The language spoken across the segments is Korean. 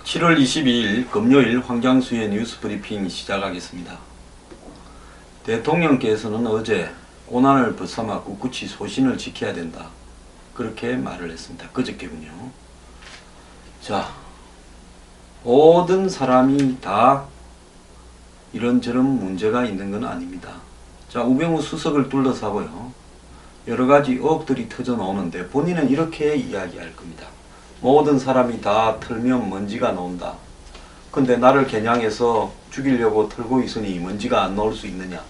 (7월 22일) 금요일 황장수의 뉴스 브리핑 시작하겠습니다. 대통령께서는 어제 고난을 벗삼아 꿋꿋이 소신을 지켜야 된다, 그렇게 말을 했습니다. 그저께군요. 자, 모든 사람이 다 이런저런 문제가 있는 건 아닙니다. 자, 우병우 수석을 둘러싸고요, 여러가지 의혹들이 터져 나오는데 본인은 이렇게 이야기할 겁니다. 모든 사람이 다 털면 먼지가 나온다. 근데 나를 겨냥해서 죽이려고 털고 있으니 먼지가 안 나올 수 있느냐.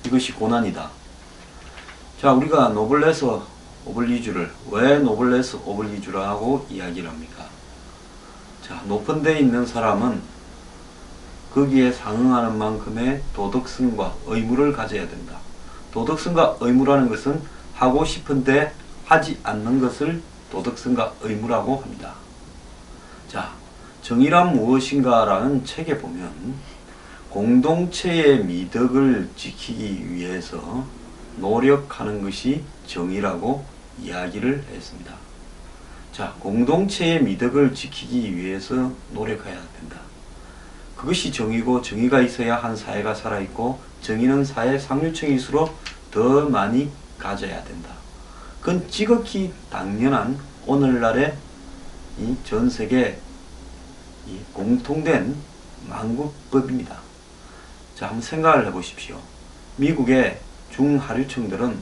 이것이 고난이다. 자, 우리가 노블레스 오블리주를 왜 노블레스 오블리주라고 이야기를 합니까? 자, 높은 데 있는 사람은 거기에 상응하는 만큼의 도덕성과 의무를 가져야 된다. 도덕성과 의무라는 것은 하고 싶은데 하지 않는 것을 도덕성과 의무라고 합니다. 자, 정의란 무엇인가 라는 책에 보면 공동체의 미덕을 지키기 위해서 노력하는 것이 정의라고 이야기를 했습니다. 자, 공동체의 미덕을 지키기 위해서 노력해야 된다. 그것이 정의고, 정의가 있어야 한 사회가 살아있고, 정의는 사회 상류층일수록 더 많이 가져야 된다. 그건 지극히 당연한 오늘날의 이 전 세계 이 공통된 만국법입니다. 자, 한번 생각을 해보십시오. 미국의 중하류층들은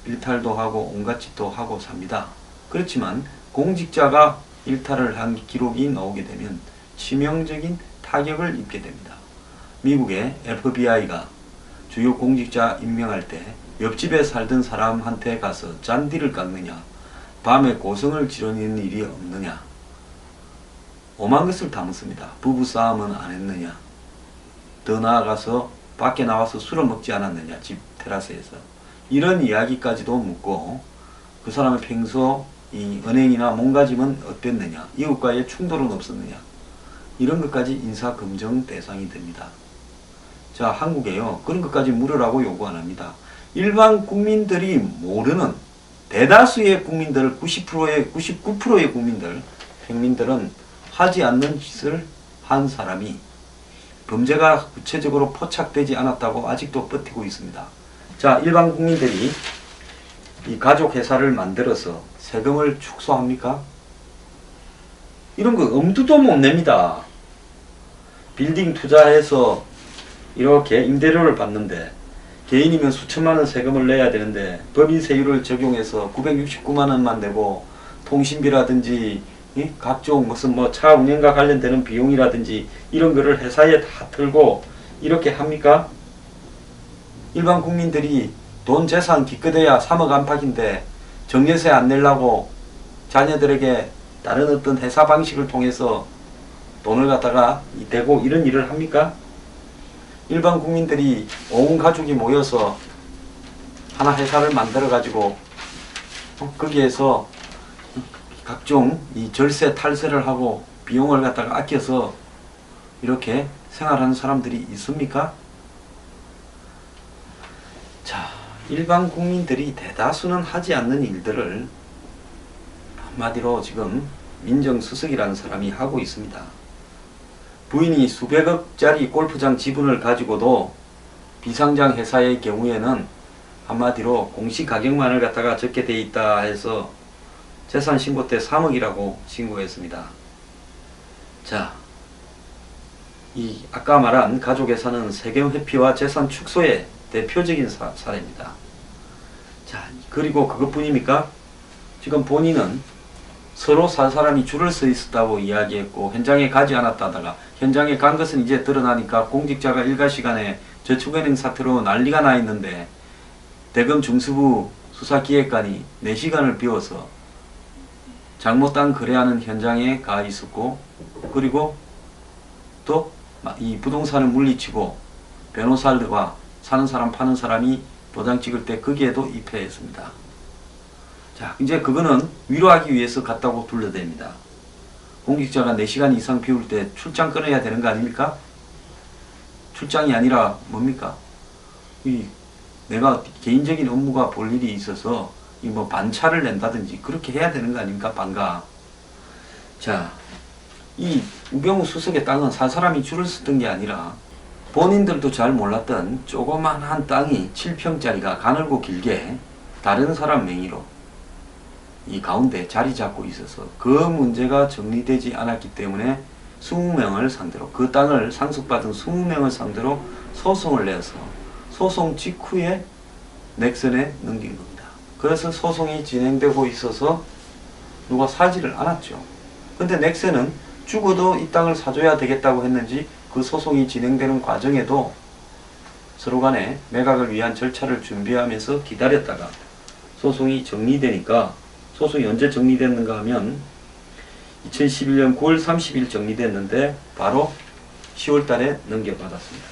일탈도 하고 온갖 짓도 하고 삽니다. 그렇지만 공직자가 일탈을 한 기록이 나오게 되면 치명적인 타격을 입게 됩니다. 미국의 FBI가 주요 공직자 임명할 때 옆집에 살던 사람한테 가서 잔디를 깎느냐, 밤에 고성을 지르는 일이 없느냐, 오만 것을 다 묻습니다. 부부싸움은 안 했느냐, 더 나아가서 밖에 나와서 술을 먹지 않았느냐, 집 테라스에서. 이런 이야기까지도 묻고, 그 사람의 평소 이 은행이나 몸가짐은 어땠느냐, 이웃과의 충돌은 없었느냐, 이런 것까지 인사검증 대상이 됩니다. 자, 한국에요, 그런 것까지 물으라고 요구 안 합니다. 일반 국민들이 모르는 대다수의 국민들, 99%의 국민들, 평민들은 하지 않는 짓을 한 사람이 범죄가 구체적으로 포착되지 않았다고 아직도 버티고 있습니다. 자, 일반 국민들이 이 가족회사를 만들어서 세금을 축소합니까? 이런 거 엄두도 못 냅니다. 빌딩 투자해서 이렇게 임대료를 받는데 개인이면 수천만원 세금을 내야 되는데 법인 세율을 적용해서 969만원만 내고 통신비라든지 각종 무슨 뭐 차 운행과 관련되는 비용이라든지 이런 거를 회사에 다 털고 이렇게 합니까? 일반 국민들이 돈 재산 기껏해야 3억 안팎인데 정년세 안 내려고 자녀들에게 다른 어떤 회사 방식을 통해서 돈을 갖다가 대고 이런 일을 합니까? 일반 국민들이 온 가족이 모여서 하나 회사를 만들어 가지고 거기에서 각종 이 절세 탈세를 하고 비용을 갖다가 아껴서 이렇게 생활하는 사람들이 있습니까? 자, 일반 국민들이 대다수는 하지 않는 일들을 한마디로 지금 민정수석이라는 사람이 하고 있습니다. 부인이 수백억짜리 골프장 지분을 가지고도 비상장 회사의 경우에는 한마디로 공시가격만을 갖다가 적게 돼 있다 해서 재산 신고 때 3억이라고 신고했습니다. 자, 이 아까 말한 가족회사는 세금 회피와 재산 축소의 대표적인 사례입니다. 자, 그리고 그것뿐입니까? 지금 본인은 서로 살 사람이 줄을 서 있었다고 이야기했고 현장에 가지 않았다다가 현장에 간 것은 이제 드러나니까 공직자가 일가시간에 저축은행 사태로 난리가 나 있는데 대검 중수부 수사기획관이 4시간을 비워서 잘못된 거래하는 현장에 가 있었고, 그리고 또 이 부동산을 물리치고 변호사들과 사는 사람 파는 사람이 도장 찍을 때 거기에도 입회했습니다. 자, 이제 그거는 위로하기 위해서 갔다고 둘러댑니다. 공직자가 4시간 이상 비울 때 출장 끊어야 되는 거 아닙니까? 출장이 아니라 뭡니까? 내가 개인적인 업무가 볼 일이 있어서 뭐 반차를 낸다든지 그렇게 해야 되는 거 아닙니까? 반가. 자, 이 우병우 수석의 땅은 살 사람이 줄을 서던 게 아니라 본인들도 잘 몰랐던 조그만한 땅이 7평짜리가 가늘고 길게 다른 사람 명의로 이 가운데 자리 잡고 있어서 그 문제가 정리되지 않았기 때문에 20명을 상대로, 그 땅을 상속받은 20명을 상대로 소송을 내서 소송 직후에 넥슨에 넘긴 겁니다. 그래서 소송이 진행되고 있어서 누가 사지를 않았죠. 근데 넥슨은 죽어도 이 땅을 사줘야 되겠다고 했는지 그 소송이 진행되는 과정에도 서로 간에 매각을 위한 절차를 준비하면서 기다렸다가 소송이 정리되니까, 소송이 언제 정리됐는가 하면 2011년 9월 30일 정리됐는데 바로 10월 달에 넘겨받았습니다.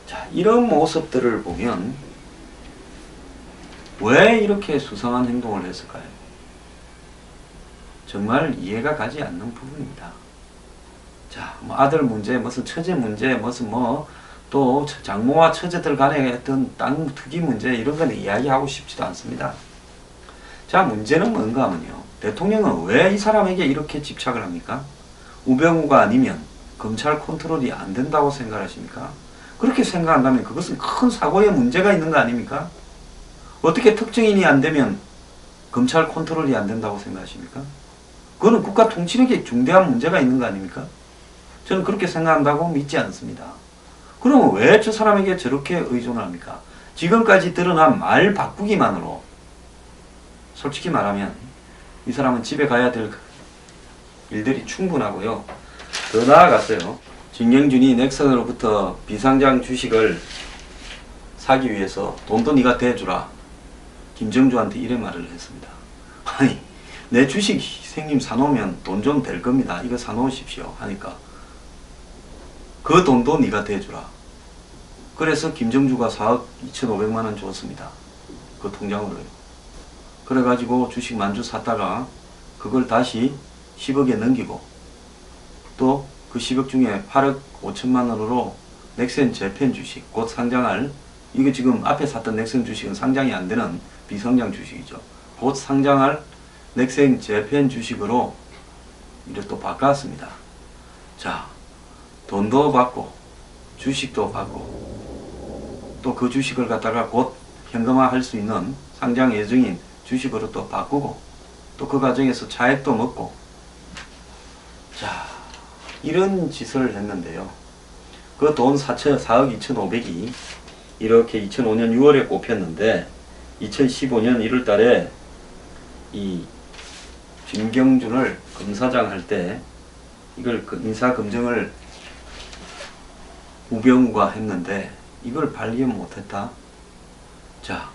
자, 이런 모습들을 보면 왜 이렇게 수상한 행동을 했을까요? 정말 이해가 가지 않는 부분입니다. 자, 뭐 아들 문제, 무슨 처제 문제, 무슨 또 장모와 처제들 간에 어떤 땅 투기 문제, 이런 건 이야기하고 싶지도 않습니다. 자, 문제는 뭔가 하면요, 대통령은 왜 이 사람에게 이렇게 집착을 합니까? 우병우가 아니면 검찰 컨트롤이 안 된다고 생각하십니까? 그렇게 생각한다면 그것은 큰 사고의 문제가 있는 거 아닙니까? 어떻게 특정인이 안 되면 검찰 컨트롤이 안 된다고 생각하십니까? 그거는 국가 통치력에 중대한 문제가 있는 거 아닙니까? 저는 그렇게 생각한다고 믿지 않습니다. 그러면 왜 저 사람에게 저렇게 의존을 합니까? 지금까지 드러난 말 바꾸기만으로 솔직히 말하면 이 사람은 집에 가야 될 일들이 충분하고요. 더 나아갔어요. 진경준이 넥슨으로부터 비상장 주식을 사기 위해서 돈도 네가 대주라, 김정주한테 이런 말을 했습니다. 아니, 내 주식 형님 사놓으면 돈 좀 될 겁니다. 이거 사놓으십시오 하니까 그 돈도 네가 대주라. 그래서 김정주가 4억 2,500만 원 줬습니다. 그 통장으로요. 그래가지고 주식 만주 샀다가 그걸 다시 10억에 넘기고 또 그 10억 중에 8억 5천만 원으로 넥센 재팬 주식, 곧 상장할, 이거 지금 앞에 샀던 넥센 주식은 상장이 안 되는 비상장 주식이죠. 곧 상장할 넥센 재팬 주식으로 이를 또 바꿨습니다. 자, 돈도 받고 주식도 받고 또 그 주식을 갖다가 곧 현금화할 수 있는 상장 예정인 주식으로 또 바꾸고 또 그 과정에서 차액도 먹고, 자, 이런 짓을 했는데요. 그 돈 4억 2,500이 이렇게 2005년 6월에 꼽혔는데 2015년 1월 달에 이 진경준을 검사장 할 때 이걸 인사검증을 우병우가 했는데 이걸 발견 못했다. 자,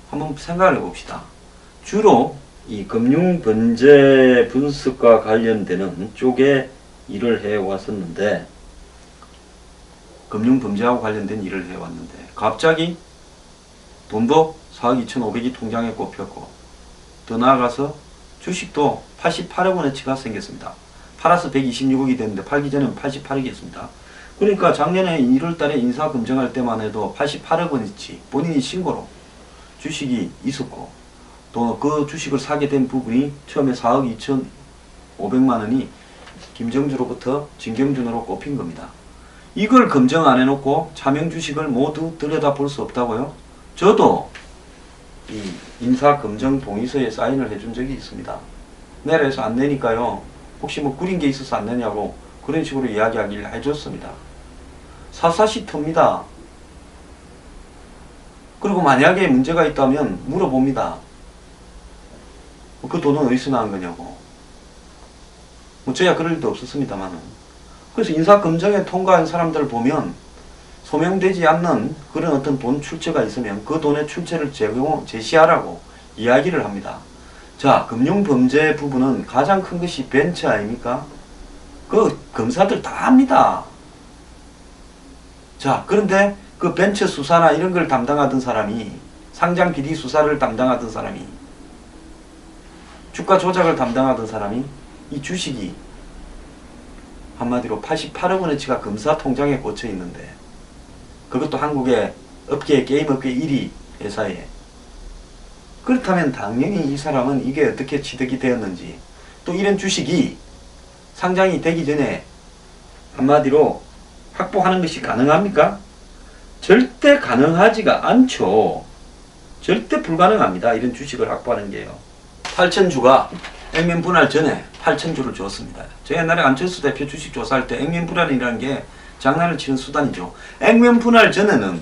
한번 생각을 해봅시다. 주로 이 금융범죄 분석과 관련되는 쪽에 일을 해왔었는데, 금융범죄하고 관련된 일을 해왔는데 갑자기 돈도 4억 2,500이 통장에 꼽혔고 더 나아가서 주식도 88억 원어치가 생겼습니다. 팔아서 126억이 됐는데 팔기 전에는 88억이었습니다. 그러니까 작년에 1월 달에 인사검증할 때만 해도 88억 원어치 본인이 신고로 주식이 있었고 또 그 주식을 사게 된 부분이 처음에 4억 2,500만 원이 김정주로부터 진경준으로 꼽힌 겁니다. 이걸 검증 안 해놓고 차명 주식을 모두 들여다볼 수 없다고요? 저도 이 인사검증 동의서에 사인을 해준 적이 있습니다. 내려서 안 내니까요, 혹시 뭐 구린 게 있어서 안 내냐고 그런 식으로 이야기하기를 해줬습니다. 사사시 텁니다. 그리고 만약에 문제가 있다면 물어봅니다. 그 돈은 어디서 나온 거냐고. 뭐 저야 그럴 일도 없었습니다만은. 그래서 인사검증에 통과한 사람들 보면 소명되지 않는 그런 어떤 돈 출처가 있으면 그 돈의 출처를 제시하라고 이야기를 합니다. 자, 금융범죄 부분은 가장 큰 것이 벤처 아닙니까? 그 검사들 다 합니다. 자, 그런데 그 벤처 수사나 이런 걸 담당하던 사람이, 상장 비리 수사를 담당하던 사람이 주가 조작을 담당하던 사람이 이 주식이 한마디로 88억 원어치가 검사 통장에 꽂혀 있는데, 그것도 한국의 업계, 게임 업계 1위 회사에. 그렇다면 당연히 이 사람은 이게 어떻게 취득이 되었는지, 또 이런 주식이 상장이 되기 전에 한마디로 확보하는 것이 가능합니까? 절대 가능하지가 않죠. 절대 불가능합니다. 이런 주식을 확보하는 게요. 8,000주가 액면 분할 전에 8,000주를 주었습니다. 저 옛날에 안철수 대표 주식 조사할 때 액면 분할이라는 게 장난을 치는 수단이죠. 액면 분할 전에는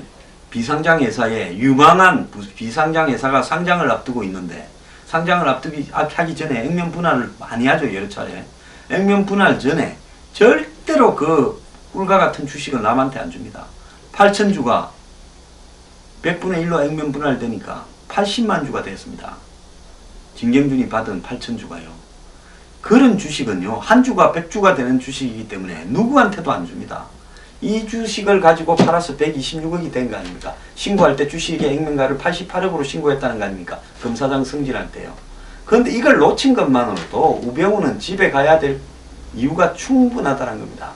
비상장 회사에 유망한 비상장 회사가 상장을 앞두고 있는데, 상장을 하기 전에 액면 분할을 많이 하죠. 여러 차례. 액면 분할 전에 절대로 그 꿀과 같은 주식을 남한테 안 줍니다. 8,000주가 100분의 1로 액면 분할되니까 80만 주가 됐습니다. 진경준이 받은 8,000주가요. 그런 주식은요, 한 주가 100주가 되는 주식이기 때문에 누구한테도 안 줍니다. 이 주식을 가지고 팔아서 126억이 된 거 아닙니까? 신고할 때 주식의 액면가를 88억으로 신고했다는 거 아닙니까? 검사장 승진할 때요. 그런데 이걸 놓친 것만으로도 우병우는 집에 가야 될 이유가 충분하다는 겁니다.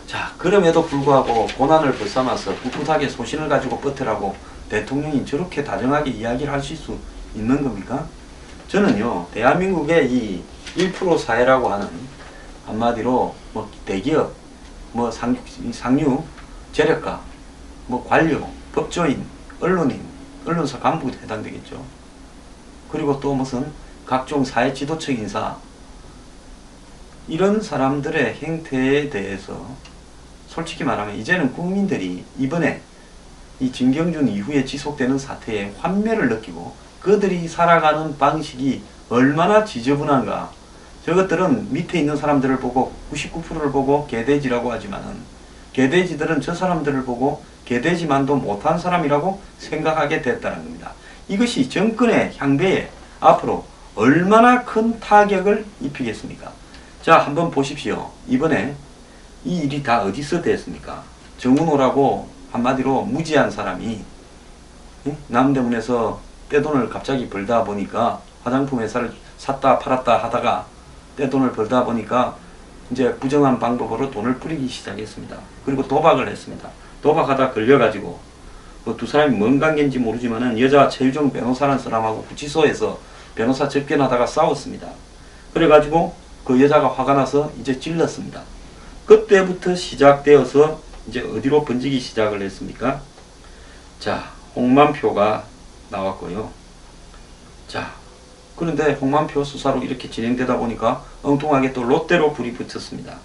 자, 그럼에도 불구하고 고난을 벗삼아서 꿋꿋하게 소신을 가지고 버텨라고 대통령이 저렇게 다정하게 이야기를 하실 수 있는 겁니까? 저는요, 대한민국의 이 1% 사회라고 하는, 한마디로 뭐 대기업, 뭐 상류, 재력가, 뭐 관료, 법조인, 언론인, 언론사 간부에 해당되겠죠. 그리고 또 무슨 각종 사회 지도층 인사, 이런 사람들의 행태에 대해서 솔직히 말하면 이제는 국민들이 이번에 이 진경준 이후에 지속되는 사태에 환멸을 느끼고 그들이 살아가는 방식이 얼마나 지저분한가. 저것들은 밑에 있는 사람들을 보고 99%를 보고 개돼지라고 하지만은, 개돼지들은 저 사람들을 보고 개돼지만도 못한 사람이라고 생각하게 됐다는 겁니다. 이것이 정권의 향배에 앞으로 얼마나 큰 타격을 입히겠습니까? 자, 한번 보십시오. 이번에 이 일이 다 어디서 됐습니까? 정은호라고 한마디로 무지한 사람이 남대문에서 떼돈을 갑자기 벌다 보니까, 화장품 회사를 샀다 팔았다 하다가 떼돈을 벌다 보니까 이제 부정한 방법으로 돈을 뿌리기 시작했습니다. 그리고 도박을 했습니다. 도박하다 걸려가지고 그 두 사람이 뭔 관계인지 모르지만은 여자 최유정 변호사라는 사람하고 구치소에서 변호사 접견하다가 싸웠습니다. 그래가지고 그 여자가 화가 나서 이제 찔렀습니다. 그때부터 시작되어서 이제 어디로 번지기 시작을 했습니까? 자, 홍만표가 나왔고요. 자, 그런데 홍만표 수사로 이렇게 진행되다 보니까 엉뚱하게 또 롯데로 불이 붙었습니다.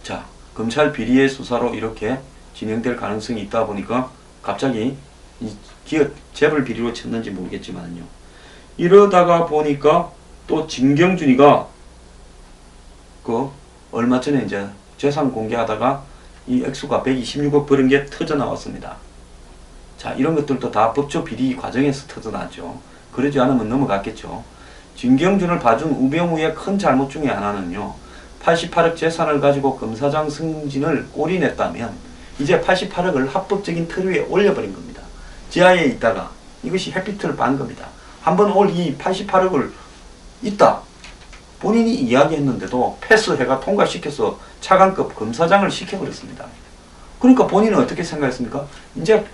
자, 검찰 비리의 수사로 이렇게 진행될 가능성이 있다 보니까 갑자기 이 기업 재벌 비리로 쳤는지 모르겠지만요. 이러다가 보니까 또 진경준이가 그 얼마 전에 이제 재산 공개하다가 이 액수가 126억 벌은 게 터져 나왔습니다. 자, 이런 것들도 다 법조 비리 과정에서 터져 나왔죠. 그러지 않으면 넘어갔겠죠. 진경준을 봐준 우병우의 큰 잘못 중에 하나는요, 88억 재산을 가지고 검사장 승진을 올인했다면 이제 88억을 합법적인 틀 위에 올려버린 겁니다. 지하에 있다가 이것이 햇빛을 빤 겁니다. 한번 올 이 88억을 있다 본인이 이야기했는데도 패스해가 통과시켜서 차관급 검사장을 시켜버렸습니다. 그러니까 본인은 어떻게 생각했습니까? 이제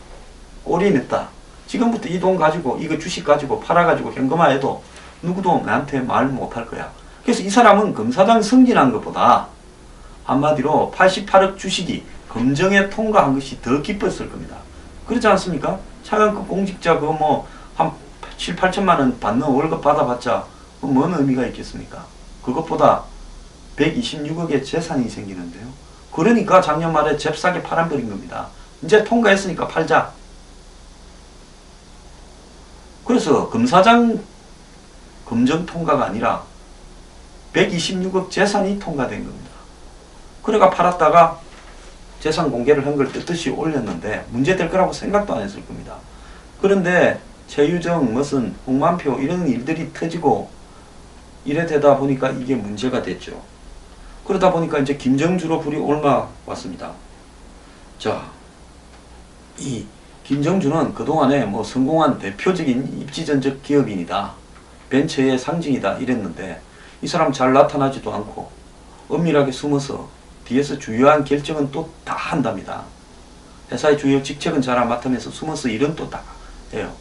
올인했다. 지금부터 이 돈 가지고, 이거 주식 가지고 팔아가지고 현금화해도 누구도 나한테 말 못할 거야. 그래서 이 사람은 검사장 승진한 것보다 한마디로 88억 주식이 검정에 통과한 것이 더 기뻤을 겁니다. 그렇지 않습니까? 차관급 공직자 그 뭐 한 7, 8천만 원 받는 월급 받아봤자 뭔 의미가 있겠습니까? 그것보다 126억의 재산이 생기는데요. 그러니까 작년 말에 잽싸게 팔아버린 겁니다. 이제 통과했으니까 팔자. 그래서 검사장 검정 통과가 아니라 126억 재산이 통과된 겁니다. 그래가 팔았다가 재산 공개를 한 걸 뜻뜻이 올렸는데 문제될 거라고 생각도 안 했을 겁니다. 그런데 최유정, 무슨 홍만표 이런 일들이 터지고 이래 되다 보니까 이게 문제가 됐죠. 그러다 보니까 이제 김정주로 불이 올라왔습니다. 자, 이 김정주는 그동안에 뭐 성공한 대표적인 입지전적 기업인이다. 벤처의 상징이다 이랬는데 이 사람 잘 나타나지도 않고 은밀하게 숨어서 뒤에서 주요한 결정은 또 다 한답니다. 회사의 주요 직책은 잘 안 맡으면서 숨어서 일은 또 다 해요.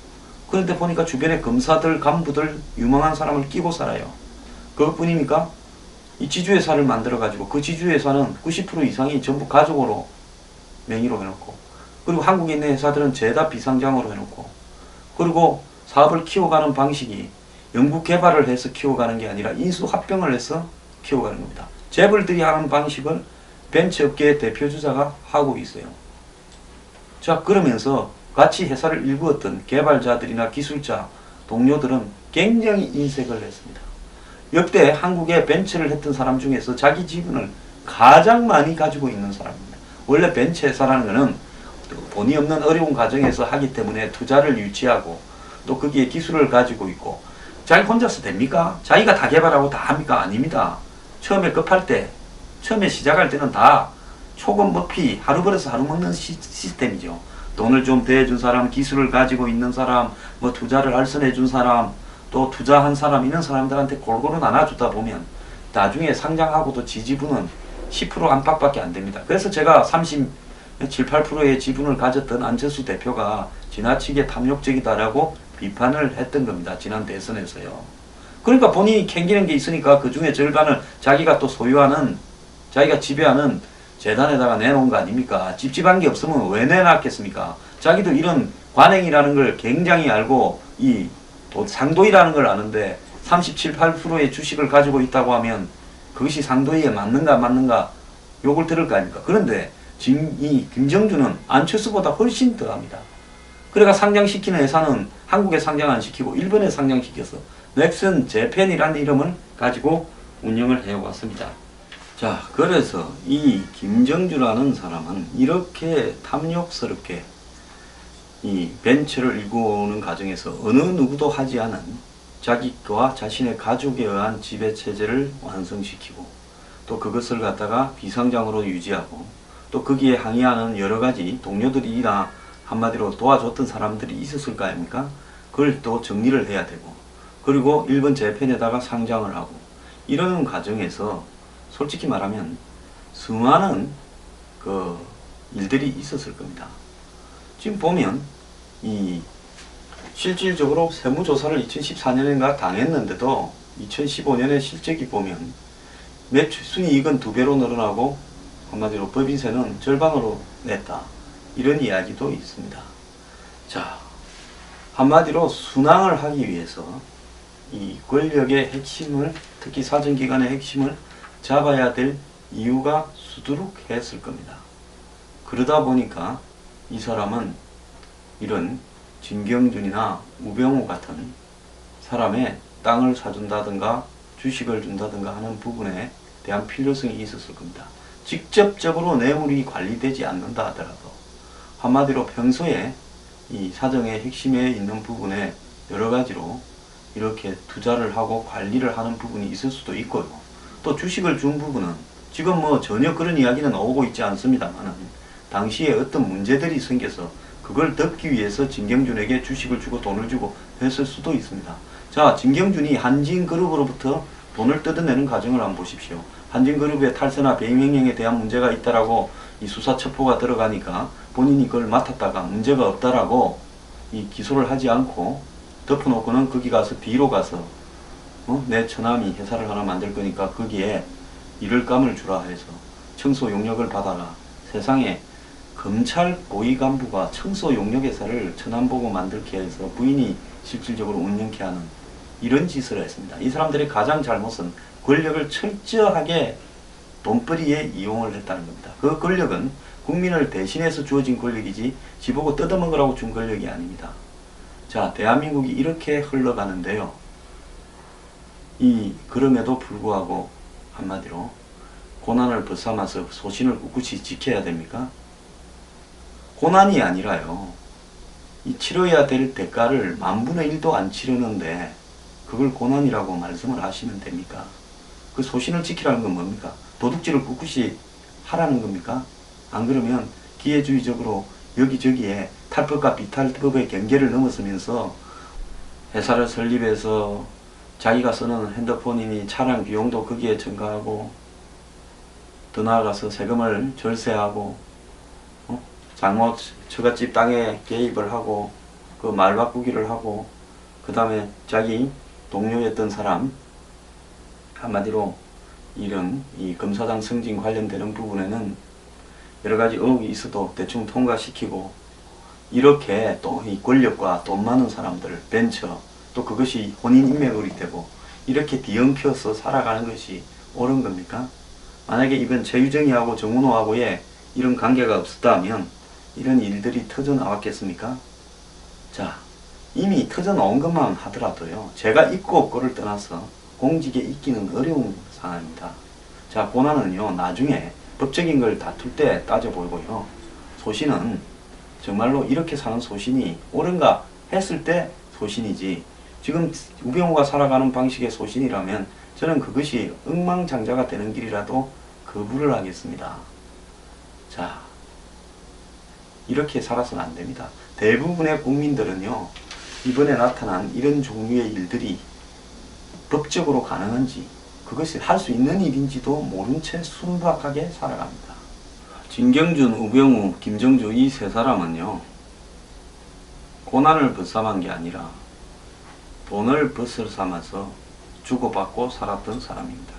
그런데 보니까 주변에 검사들, 간부들, 유망한 사람을 끼고 살아요. 그것뿐입니까? 이 지주회사를 만들어가지고 그 지주회사는 90% 이상이 전부 가족으로 명의로 해놓고, 그리고 한국에 있는 회사들은 죄다 비상장으로 해놓고, 그리고 사업을 키워가는 방식이 연구개발을 해서 키워가는 게 아니라 인수합병을 해서 키워가는 겁니다. 재벌들이 하는 방식을 벤처업계의 대표주자가 하고 있어요. 자, 그러면서 같이 회사를 일구었던 개발자들이나 기술자, 동료들은 굉장히 인색을 했습니다. 역대 한국에 벤처를 했던 사람 중에서 자기 지분을 가장 많이 가지고 있는 사람입니다. 원래 벤처 회사라는 것은 돈이 없는 어려운 과정에서 하기 때문에 투자를 유치하고 또 거기에 기술을 가지고 있고, 자기 혼자서 됩니까? 자기가 다 개발하고 다 합니까? 아닙니다. 처음에 급할 때, 처음에 시작할 때는 다 초급 먹피, 하루 벌어서 하루 먹는 시스템이죠. 돈을 좀 대준 사람, 기술을 가지고 있는 사람, 뭐 투자를 알선해준 사람, 또 투자한 사람, 이런 사람들한테 골고루 나눠주다 보면 나중에 상장하고도 지지분은 10% 안팎밖에 안 됩니다. 그래서 제가 37, 8%의 지분을 가졌던 안철수 대표가 지나치게 탐욕적이다라고 비판을 했던 겁니다. 지난 대선에서요. 그러니까 본인이 캥기는 게 있으니까 그 중에 절반을 자기가 또 소유하는, 자기가 지배하는 재단에다가 내놓은 거 아닙니까? 찝찝한 게 없으면 왜 내놨겠습니까? 자기도 이런 관행이라는 걸 굉장히 알고 이 상도이라는 걸 아는데 37, 8%의 주식을 가지고 있다고 하면 그것이 상도이에 맞는가 맞는가 욕을 들을 거 아닙니까? 그런데 지금 이 김정주는 안철수보다 훨씬 더합니다. 그러니까 상장시키는 회사는 한국에 상장 안 시키고 일본에 상장시켜서 넥슨 재팬이라는 이름을 가지고 운영을 해왔습니다. 자, 그래서 이 김정주라는 사람은 이렇게 탐욕스럽게 이 벤처를 일구는 과정에서 어느 누구도 하지 않은 자기와 자신의 가족에 의한 지배체제를 완성시키고, 또 그것을 갖다가 비상장으로 유지하고, 또 거기에 항의하는 여러 가지 동료들이나 한마디로 도와줬던 사람들이 있었을 거 아닙니까? 그걸 또 정리를 해야 되고, 그리고 일본 재팬에다가 상장을 하고, 이러는 과정에서 솔직히 말하면 수많은 그 일들이 있었을 겁니다. 지금 보면 이 실질적으로 세무조사를 2014년인가 당했는데도 2015년에 실적이 보면 매출 순이익은 2배로 늘어나고 한마디로 법인세는 절반으로 냈다, 이런 이야기도 있습니다. 자, 한마디로 순항을 하기 위해서 이 권력의 핵심을, 특히 사정기관의 핵심을 잡아야 될 이유가 수두룩했을 겁니다. 그러다 보니까 이 사람은 이런 진경준이나 우병우 같은 사람의 땅을 사준다든가 주식을 준다든가 하는 부분에 대한 필요성이 있었을 겁니다. 직접적으로 뇌물이 관리되지 않는다 하더라도 한마디로 평소에 이 사정의 핵심에 있는 부분에 여러 가지로 이렇게 투자를 하고 관리를 하는 부분이 있을 수도 있고요. 또 주식을 준 부분은 지금 뭐 전혀 그런 이야기는 나오고 있지 않습니다만 당시에 어떤 문제들이 생겨서 그걸 덮기 위해서 진경준에게 주식을 주고 돈을 주고 했을 수도 있습니다. 자, 진경준이 한진그룹으로부터 돈을 뜯어내는 과정을 한번 보십시오. 한진그룹의 탈세나 배임 횡령에 대한 문제가 있다라고 이 수사 첩보가 들어가니까 본인이 그걸 맡았다가 문제가 없다라고 이 기소를 하지 않고 덮어놓고는 거기 가서 뒤로 가서 내 처남이 회사를 하나 만들 거니까 거기에 일을 감을 주라 해서 청소 용역을 받아라. 세상에 검찰 고위 간부가 청소 용역 회사를 처남 보고 만들게 해서 부인이 실질적으로 운영케 하는 이런 짓을 했습니다. 이 사람들의 가장 잘못은 권력을 철저하게 돈벌이에 이용을 했다는 겁니다. 그 권력은 국민을 대신해서 주어진 권력이지 지보고 뜯어먹으라고 준 권력이 아닙니다. 자, 대한민국이 이렇게 흘러가는데요. 그럼에도 불구하고 한마디로 고난을 벗삼아서 소신을 꿋꿋이 지켜야 됩니까? 고난이 아니라요. 이 치러야 될 대가를 10,000분의 1도 안 치르는데 그걸 고난이라고 말씀을 하시면 됩니까? 그 소신을 지키라는 건 뭡니까? 도둑질을 꿋꿋이 하라는 겁니까? 안 그러면 기회주의적으로 여기저기에 탈법과 비탈법의 경계를 넘어서면서 회사를 설립해서 자기가 쓰는 핸드폰이니 차량 비용도 거기에 증가하고, 더 나아가서 세금을 절세하고, 잘못 처갓집 땅에 개입을 하고, 그 말 바꾸기를 하고, 그 다음에 자기 동료였던 사람, 한마디로 이런 이 검사장 승진 관련되는 부분에는 여러 가지 의혹이 있어도 대충 통과시키고, 이렇게 또 이 권력과 돈 많은 사람들, 벤처, 또 그것이 혼인 인맥이 되고, 이렇게 뒤엉켜서 살아가는 것이 옳은 겁니까? 만약에 이번 최유정이하고 정은호하고의 이런 관계가 없었다면 이런 일들이 터져 나왔겠습니까? 자, 이미 터져 나온 것만 하더라도요, 제가 있고 없고를 떠나서 공직에 있기는 어려운 상황입니다. 자, 고난은요, 나중에 법적인 걸 다툴 때 따져보고요, 소신은 정말로 이렇게 사는 소신이 옳은가 했을 때 소신이지, 지금 우병우가 살아가는 방식의 소신이라면 저는 그것이 엉망장자가 되는 길이라도 거부를 하겠습니다. 자, 이렇게 살아서는 안 됩니다. 대부분의 국민들은요, 이번에 나타난 이런 종류의 일들이 법적으로 가능한지, 그것이 할 수 있는 일인지도 모른 채 순박하게 살아갑니다. 진경준, 우병우, 김정주 이 세 사람은요, 고난을 벗삼은 게 아니라 돈을 벗을 삼아서 주고받고 살았던 사람입니다.